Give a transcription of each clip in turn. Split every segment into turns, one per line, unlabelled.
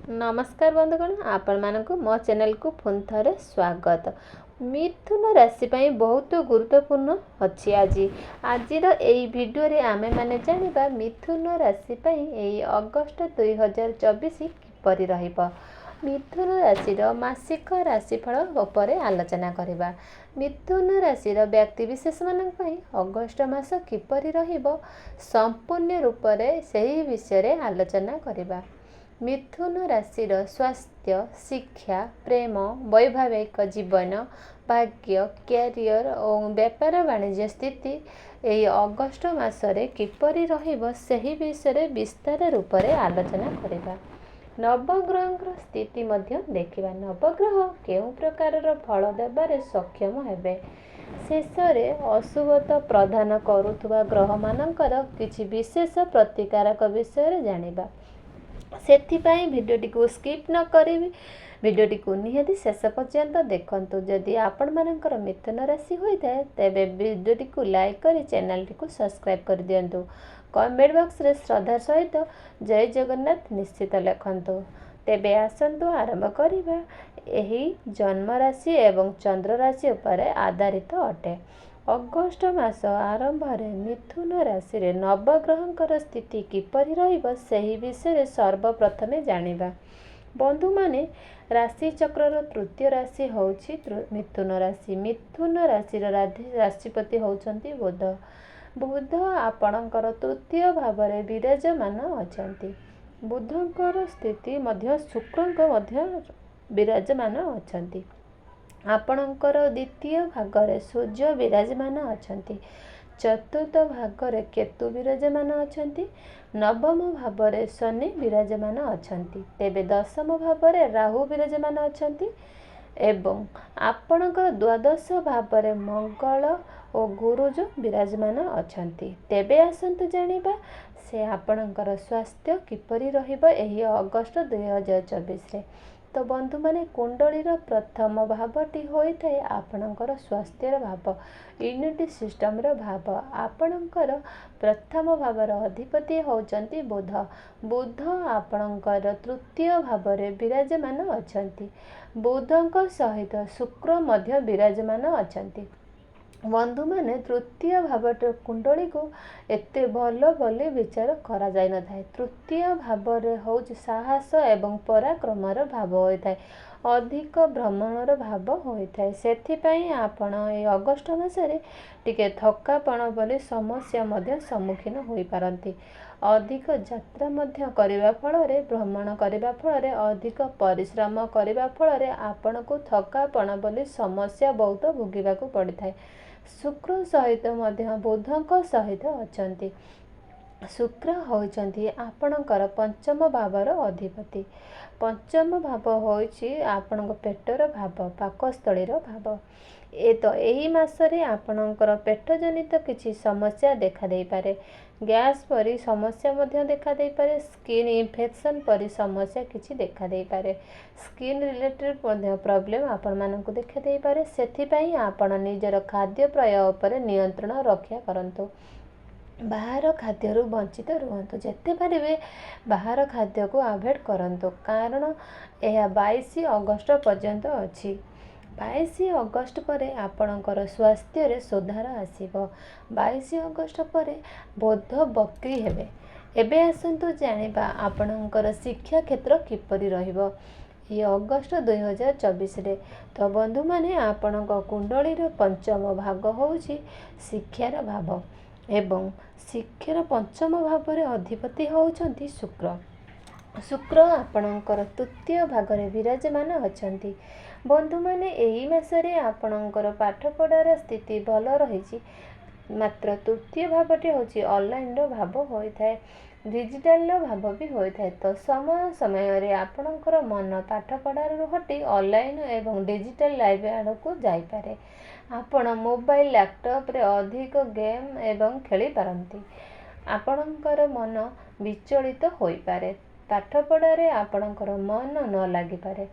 नमस्कार बंधुगण आपण मानक मो चैनल को पुन थे स्वागत। मिथुन राशि पाई बहुत गुरुत्वपूर्ण अच्छी आज वीडियो रे आमे माने जानिबा मिथुन राशि पाई एई अगस्त 2024 किपरि रहिबो। मिथुन राशि मासिक राशिफल उपर आलोचना करबा। मिथुन राशि व्यक्ति विशेष मानक पाई अगस्त मास किपरि रहिबो संपूर्ण रूप से सही विषय रे आलोचना करबा। मिथुन राशि स्वास्थ्य, शिक्षा, प्रेम, वैवाहिक जीवन, भाग्य, कैरियर और व्यापार वाणिज्य स्थिति यही अगस्त मासरे किपरि रहिबो सही विषय विस्तार रूप से आलोचना करबा। नवग्रह स्थिति मध्य देखिबा। नवग्रह केउं प्रकार फल देबारे सक्षम हेबे। शेष में अशुभता प्रदान करुवा ग्रह मानकर किछि विशेष प्रतिकारक विषय जानिबा। सेथिपाई भिडियोटी को स्किप न करी भिडियोटी को निहाती शेष पर्यंत देखंतु। जदि आपण मानकर मिथुन राशि होता है तेबे भिडियोटी को लाइक करी चैनल को सब्सक्राइब कर दियंतु। कमेंट बॉक्स रे श्रद्धा सहित जय जगन्नाथ निश्चित लिखंतु। तेबे आसंतु आरंभ करिबा। एही जन्म राशि एवं चंद्र राशि उपर आधारित अटे। अगस्त मास आरंभ रे मिथुन राशि रे नवग्रहंकर स्थिति किपरि रहिबो सही विषय सर्वप्रथम जानिबा। बंधु माने राशि चक्र तृतीय राशि होउछि मिथुन राशि। मिथुन राशि राशिपति होउछंती बुध। बुध आपणकर तृतीय भाव रे विराजमान अछंती। बुधंकर स्थिति मध्य शुक्रंक मध्य विराजमान अछंती। आपणकर द्वितीय भागरे सूर्य विराजमान अछंती। चतुर्थ भागरे केतु विराजमान अछंती। नवम भावरे शनि विराजमान अछंती। तेबे दशम भावरे राहु विराजमान अछंती एवं आपणकर द्वादश भावरे मंगल और गुरुज विराजमान अछंती। तेबे आसंतु जानिबा से आपणकर स्वास्थ्य किपरि रहिबो एही अगस्त 2024 रे। तो बंधु माने कुंडलीर प्रथम भावटी होता है आपणकर स्वास्थ्यर भाव, इम्यूनिटी सिस्टम भाव। आपणकर प्रथम भावर अधिपति होचंती बुध। बुध आपणकर तृतीय भाव रे विराजमान अछंती। बुधंक सहित शुक्र मध्य विराजमान अछंती। बंधु माने तृतीय भावट कुंडली को एते भल बोली विचार करा जाय न थाए। तृतीय भाव रे होउछ साहस एवं पराक्रमर भाव होता है। अधिक भ्रमणर भाव होता है। सेथि पई आपण ए अगस्त मासरे टिके थकापण बोली समस्या मध्य सम्मुखीन होई पारंती। अधिक यात्रा मध्य करिबा फल रे भ्रमण करिबा फल रे अधिक परिश्रम करिबा फल रे आपण को थकापण बोली समस्या बहुत भोगिबा को पड़िथाय। शुक्र सहित मध्य बुधंक सहित अछंती। शुक्र होइचंती आपणकर पंचम भावर अधिपति। पंचम भाव होइछि आपणक पेटर भाव, पाकस्थलीर भाव। तो एही मासरे आपणकर पेट जनित किछि समस्या देखा देई पारे। गैस परी समस्या मध्य देखा देई पारे। स्किन इन्फेक्शन परी समस्या किछि देखा देई पारे। स्किन रिलेटेड मध्य प्रॉब्लम आपण मानकु देखा देई पारे। सेथि पई आपण निजर खाद्य प्रयोग उपर नियंत्रण रक्षा करंतु। बाहर खाद्य वंचित रुहतु। जेते पारे बाहर खाद्य को अवॉइड करंतु कारण यह 22 अगस्त पर्यंत अछि। 22 अगस्त परे आपणकर स्वास्थ्य रे सुधार आसीबो। 22 अगस्त परे बोध बक्री हेबे। एबे आसंतु जानिबा आपणकर शिक्षा क्षेत्र किपरि रहिबो ये अगस्त 2024 रे। तो बंधु माने आपणक कुंडलीर पंचम भाग होउछि शिक्षार भाव एवं शिक्षार पंचम भाव रे अधिपति होउछंती शुक्र। शुक्र आपणकर तृतीय भागरे विराजमान अछंती। बंधु माने एही मासरे आपणकर पाठ पढ़ार स्थिति भल रहिछि। मात्र तृतीय भावटी होछि ऑनलाइन भाव होइथाय, डिजिटल भाव भी होइथाय। तो समय समय रे आपणकर मन पाठ पढ़ार हटी ऑनलाइन एवं डिजिटल लाइव आड़ को जाई पारे। आपण मोबाइल लैपटॉप रे अधिक गेम एवं खेली पारंती। आपणकर मन विचलित होई पारे। पाठ पढ़ारे आपणकर मन न लागि पारे।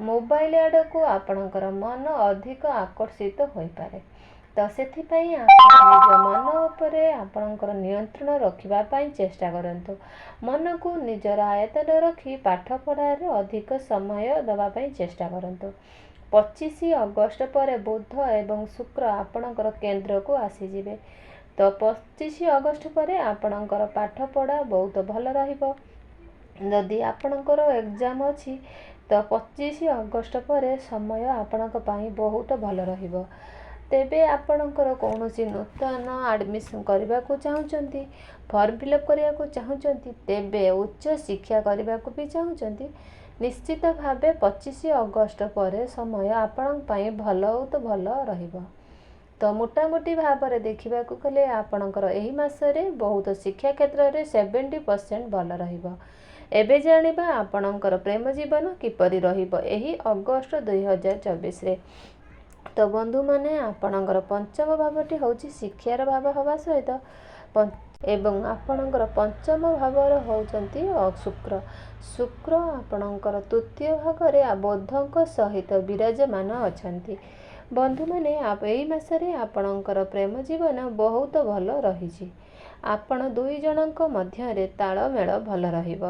मोबाइल आड़ को आपणकर मन अधिक आकर्षित होई पारे। ତ ସେଥିପାଇଁ ଆପଣ ନିଜ ମନ ଉପରେ ଆପଣଙ୍କର ନିୟନ୍ତ୍ରଣ ରଖିବା ପାଇଁ ଚେଷ୍ଟା କରନ୍ତୁ। ମନକୁ ନିଜର ଆୟତ୍ତରେ ରଖି ପାଠପଢ଼ାରେ ଅଧିକ ସମୟ ଦେବା ପାଇଁ ଚେଷ୍ଟା କରନ୍ତୁ। 25 ଅଗଷ୍ଟ ପରେ ବୁଧ ଏବଂ ଶୁକ୍ର ଆପଣଙ୍କର କେନ୍ଦ୍ରକୁ ଆସିଯିବେ। ତ 25 ଅଗଷ୍ଟ ପରେ ଆପଣଙ୍କର ପାଠପଢ଼ା ବହୁତ ଭଲ ରହିବ। ଯଦି ଆପଣଙ୍କର ଏକ୍ଜାମ୍ ଅଛି ତ 25 ଅଗଷ୍ଟ ପରେ ସମୟ ଆପଣଙ୍କ ପାଇଁ ବହୁତ ଭଲ ରହିବ। ତେବେ ଆପଣଙ୍କର କୌଣସି ନୂତନ ଆଡ଼ମିସନ୍ କରିବାକୁ ଚାହୁଁଛନ୍ତି, ଫର୍ମ ଫିଲ୍ଅପ୍ କରିବାକୁ ଚାହୁଁଛନ୍ତି, ତେବେ ଉଚ୍ଚ ଶିକ୍ଷା କରିବାକୁ ବି ଚାହୁଁଛନ୍ତି, ନିଶ୍ଚିତ ଭାବେ 25 ଅଗଷ୍ଟ ପରେ ସମୟ ଆପଣଙ୍କ ପାଇଁ ବହୁତ ଭଲ ରହିବ। ତ ମୋଟାମୋଟି ଭାବରେ ଦେଖିବାକୁ ଗଲେ ଆପଣଙ୍କର ଏହି ମାସରେ ବହୁତ ଶିକ୍ଷା କ୍ଷେତ୍ରରେ 70% ଭଲ ରହିବ। ଏବେ ଜାଣିବା ଆପଣଙ୍କର ପ୍ରେମ ଜୀବନ କିପରି ରହିବ ଏହି ଅଗଷ୍ଟ 2024ରେ। ତ ବନ୍ଧୁମାନେ, ଆପଣଙ୍କର ପଞ୍ଚମ ଭାବଟି ହେଉଛି ଶିକ୍ଷାର ଭାବ ହେବା ସହିତ ଏବଂ ଆପଣଙ୍କର ପଞ୍ଚମ ଭାବର ହେଉଛନ୍ତି ଶୁକ୍ର। ଶୁକ୍ର ଆପଣଙ୍କର ତୃତୀୟ ଭାଗରେ ବୁଧଙ୍କ ସହିତ ବିରାଜମାନ ଅଛନ୍ତି। ବନ୍ଧୁମାନେ, ଏହି ମାସରେ ଆପଣଙ୍କର ପ୍ରେମ ଜୀବନ ବହୁତ ଭଲ ରହିଛି। ଆପଣ ଦୁଇ ଜଣଙ୍କ ମଧ୍ୟରେ ତାଳମେଳ ଭଲ ରହିବ।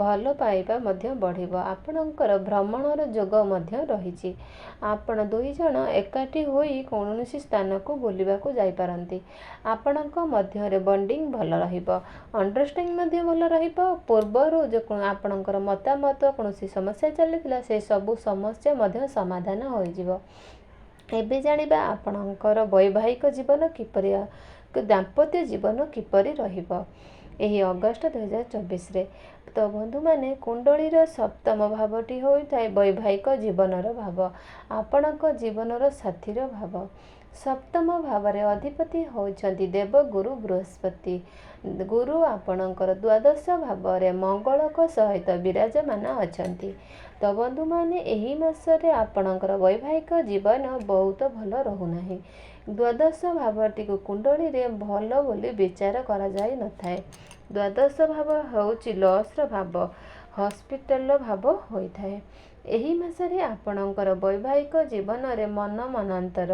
ଭଲ ପାଇବା ମଧ୍ୟ ବଢ଼ିବ। ଆପଣଙ୍କର ଭ୍ରମଣର ଯୋଗ ମଧ୍ୟ ରହିଛି। ଆପଣ ଦୁଇ ଜଣ ଏକାଠି ହୋଇ କୌଣସି ସ୍ଥାନକୁ ବୁଲିବାକୁ ଯାଇପାରନ୍ତି। ଆପଣଙ୍କ ମଧ୍ୟରେ ବଣ୍ଡିଂ ଭଲ ରହିବ। ଅଣ୍ଡରଷ୍ଟାଣ୍ଡିଂ ମଧ୍ୟ ଭଲ ରହିବ। ପୂର୍ବରୁ ଆପଣଙ୍କର ମତାମତ କୌଣସି ସମସ୍ୟା ଚାଲିଥିଲା, ସେସବୁ ସମସ୍ୟା ମଧ୍ୟ ସମାଧାନ ହୋଇଯିବ। ଏବେ ଜାଣିବା ଆପଣଙ୍କର ବୈବାହିକ ଜୀବନ କିପରି, ଦାମ୍ପତ୍ୟ ଜୀବନ କିପରି ରହିବ ଏହି ଅଗଷ୍ଟ 2024ରେ। ତ ବନ୍ଧୁମାନେ, କୁଣ୍ଡଳୀର ସପ୍ତମ ଭାବଟି ହୋଇଥାଏ ବୈବାହିକ ଜୀବନର ଭାବ, ଆପଣଙ୍କ ଜୀବନର ସାଥୀର ଭାବ। ସପ୍ତମ ଭାବରେ ଅଧିପତି ହେଉଛନ୍ତି ଦେବଗୁରୁ ବୃହସ୍ପତି। ଗୁରୁ ଆପଣଙ୍କର ଦ୍ୱାଦଶ ଭାବରେ ମଙ୍ଗଳଙ୍କ ସହିତ ବିରାଜମାନ ଅଛନ୍ତି। ତ ବନ୍ଧୁମାନେ, ଏହି ମାସରେ ଆପଣଙ୍କର ବୈବାହିକ ଜୀବନ ବହୁତ ଭଲ ରହୁନାହିଁ। ଦ୍ୱାଦଶ ଭାବଟିକୁ କୁଣ୍ଡଳୀରେ ଭଲ ବୋଲି ବିଚାର କରାଯାଇନଥାଏ। ଦ୍ୱାଦଶ ଭାବ ହେଉଛି ଲସ୍ର ଭାବ, ହସ୍ପିଟାଲର ଭାବ ହୋଇଥାଏ। ଏହି ମାସରେ ଆପଣଙ୍କର ବୈବାହିକ ଜୀବନରେ ମନାନ୍ତର,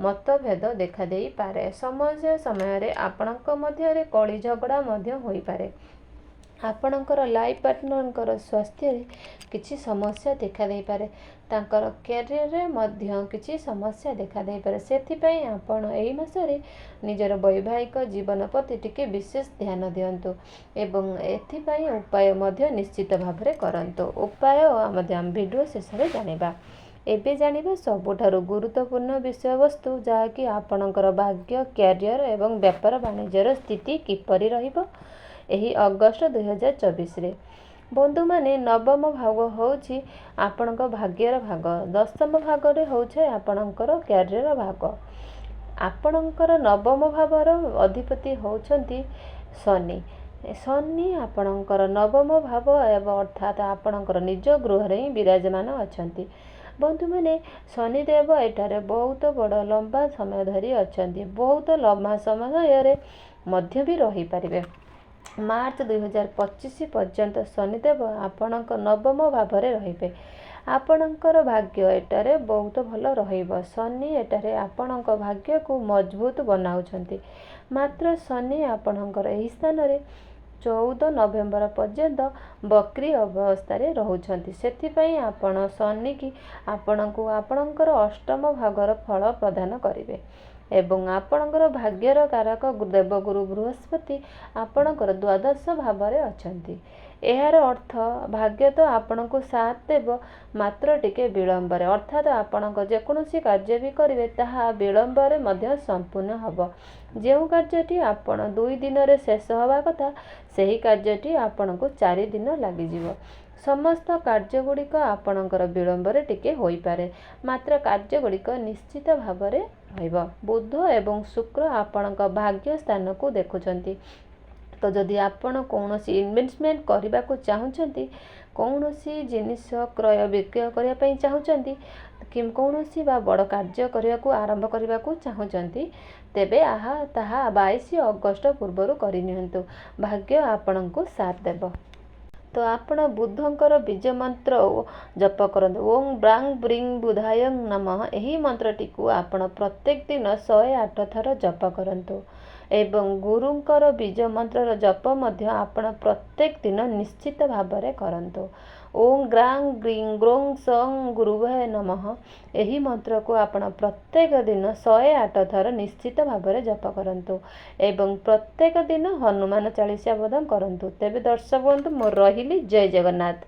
ମତଭେଦ ଦେଖାଦେଇପାରେ। ସମୟରେ ଆପଣଙ୍କ ମଧ୍ୟରେ କଳି ଝଗଡ଼ା ମଧ୍ୟ ହୋଇପାରେ। ଆପଣଙ୍କର ଲାଇଫ୍ ପାର୍ଟନରଙ୍କର ସ୍ୱାସ୍ଥ୍ୟରେ କିଛି ସମସ୍ୟା ଦେଖାଦେଇପାରେ। ତାଙ୍କର କ୍ୟାରିୟରରେ ମଧ୍ୟ କିଛି ସମସ୍ୟା ଦେଖାଦେଇପାରେ। ସେଥିପାଇଁ ଆପଣ ଏହି ମାସରେ ନିଜର ବୈବାହିକ ଜୀବନ ପ୍ରତି ଟିକେ ବିଶେଷ ଧ୍ୟାନ ଦିଅନ୍ତୁ ଏବଂ ଏଥିପାଇଁ ଉପାୟ ମଧ୍ୟ ନିଶ୍ଚିତ ଭାବରେ କରନ୍ତୁ। ଉପାୟ ମଧ୍ୟ ଆମ ଭିଡ଼ିଓ ଶେଷରେ ଜାଣିବା। ଏବେ ଜାଣିବା ସବୁଠାରୁ ଗୁରୁତ୍ୱପୂର୍ଣ୍ଣ ବିଷୟବସ୍ତୁ, ଯାହାକି ଆପଣଙ୍କର ଭାଗ୍ୟ, କ୍ୟାରିୟର ଏବଂ ବେପାର ବାଣିଜ୍ୟର ସ୍ଥିତି କିପରି ରହିବ ଏହି ଅଗଷ୍ଟ 2024ରେ। ବନ୍ଧୁମାନେ, ନବମ ଭାଗ ହେଉଛି ଆପଣଙ୍କ ଭାଗ୍ୟର ଭାଗ। ଦଶମ ଭାଗରେ ହେଉଛି ଆପଣଙ୍କର କ୍ୟାରିୟର ଭାଗ। ଆପଣଙ୍କର ନବମ ଭାବର ଅଧିପତି ହେଉଛନ୍ତି ଶନି। ଶନି ଆପଣଙ୍କର ନବମ ଭାବ ଅର୍ଥାତ୍ ଆପଣଙ୍କର ନିଜ ଗୃହରେ ହିଁ ବିରାଜମାନ ଅଛନ୍ତି। ବନ୍ଧୁମାନେ, ଶନିଦେବ ଏଠାରେ ବହୁତ ବଡ଼ ଲମ୍ବା ସମୟ ଧରି ଅଛନ୍ତି। ବହୁତ ଲମ୍ବା ସମୟରେ ମଧ୍ୟ ବି ରହିପାରିବେ। ମାର୍ଚ୍ଚ 2025 ପର୍ଯ୍ୟନ୍ତ ଶନିଦେବ ଆପଣଙ୍କ ନବମ ଭାବରେ ରହିବେ। ଆପଣଙ୍କର ଭାଗ୍ୟ ଏଠାରେ ବହୁତ ଭଲ ରହିବ। ଶନି ଏଠାରେ ଆପଣଙ୍କ ଭାଗ୍ୟକୁ ମଜବୁତ ବନାଉଛନ୍ତି। ମାତ୍ର ଶନି ଆପଣଙ୍କର ଏହି ସ୍ଥାନରେ 14 ନଭେମ୍ବର ପର୍ଯ୍ୟନ୍ତ ବକ୍ରି ଅବସ୍ଥାରେ ରହୁଛନ୍ତି। ସେଥିପାଇଁ ଆପଣ ଶନିକି ଆପଣଙ୍କୁ ଆପଣଙ୍କର ଅଷ୍ଟମ ଭାଗର ଫଳ ପ୍ରଦାନ କରିବେ ଏବଂ ଆପଣଙ୍କର ଭାଗ୍ୟର କାରକ ଦେବଗୁରୁ ବୃହସ୍ପତି ଆପଣଙ୍କର ଦ୍ୱାଦଶ ଭାବରେ ଅଛନ୍ତି। ଏହାର ଅର୍ଥ ଭାଗ୍ୟ ତ ଆପଣଙ୍କୁ ସାଥ ଦେବ, ମାତ୍ର ଟିକେ ବିଳମ୍ବରେ, ଅର୍ଥାତ୍ ଆପଣଙ୍କ ଯେକୌଣସି କାର୍ଯ୍ୟ ବି କରିବେ ତାହା ବିଳମ୍ବରେ ମଧ୍ୟ ସମ୍ପୂର୍ଣ୍ଣ ହେବ। ଯେଉଁ କାର୍ଯ୍ୟଟି ଆପଣ 2 ଦିନରେ ଶେଷ ହେବା କଥା, ସେହି କାର୍ଯ୍ୟଟି ଆପଣଙ୍କୁ 4 ଦିନ ଲାଗିଯିବ। ସମସ୍ତ କାର୍ଯ୍ୟଗୁଡ଼ିକ ଆପଣଙ୍କର ବିଳମ୍ବରେ ଟିକେ ହୋଇପାରେ, ମାତ୍ର କାର୍ଯ୍ୟଗୁଡ଼ିକ ନିଶ୍ଚିତ ଭାବରେ ରହିବ। ବୁଧ ଏବଂ ଶୁକ୍ର ଆପଣଙ୍କ ଭାଗ୍ୟ ସ୍ଥାନକୁ ଦେଖୁଛନ୍ତି। ତ ଯଦି ଆପଣ କୌଣସି ଇନଭେଷ୍ଟମେଣ୍ଟ କରିବାକୁ ଚାହୁଁଛନ୍ତି, କୌଣସି ଜିନିଷ କ୍ରୟ ବିକ୍ରୟ କରିବା ପାଇଁ ଚାହୁଁଛନ୍ତି, କୌଣସି ବଡ଼ କାର୍ଯ୍ୟ କରିବାକୁ ଆରମ୍ଭ କରିବାକୁ ଚାହୁଁଛନ୍ତି, ତେବେ ତାହା 22 ଅଗଷ୍ଟ ପୂର୍ବରୁ କରିନିଅନ୍ତୁ। ଭାଗ୍ୟ ଆପଣଙ୍କୁ ସାଥ ଦେବ। ତ ଆପଣ ବୁଧଙ୍କର ବୀଜ ମନ୍ତ୍ର ଜପ କରନ୍ତୁ। ଓଂ ବ୍ରାଂ ବ୍ରିଂ ବୁଧାୟଂ ନମଃ। ଏହି ମନ୍ତ୍ରଟିକୁ ଆପଣ ପ୍ରତ୍ୟେକ ଦିନ 108 ଥର ଜପ କରନ୍ତୁ। ଏବଂ ଗୁରୁଙ୍କର ବୀଜ ମନ୍ତ୍ରର ଜପ ମଧ୍ୟ ଆପଣ ପ୍ରତ୍ୟେକ ଦିନ ନିଶ୍ଚିତ ଭାବରେ କରନ୍ତୁ। ଓଂ ଗ୍ରାଂ ଗ୍ରିଂ ଗ୍ରୋଂ ସଂ ଗୁରୁଭୟ ନମଃ। ଏହି ମନ୍ତ୍ରକୁ ଆପଣ ପ୍ରତ୍ୟେକ ଦିନ 108 ଥର ନିଶ୍ଚିତ ଭାବରେ ଜପ କରନ୍ତୁ ଏବଂ ପ୍ରତ୍ୟେକ ଦିନ ହନୁମାନ ଚାଳିଶା ବୋଧ କରନ୍ତୁ। ତେବେ ଦର୍ଶକ ବନ୍ଧୁ, ମୁଁ ରହିଲି। ଜୟ ଜଗନ୍ନାଥ।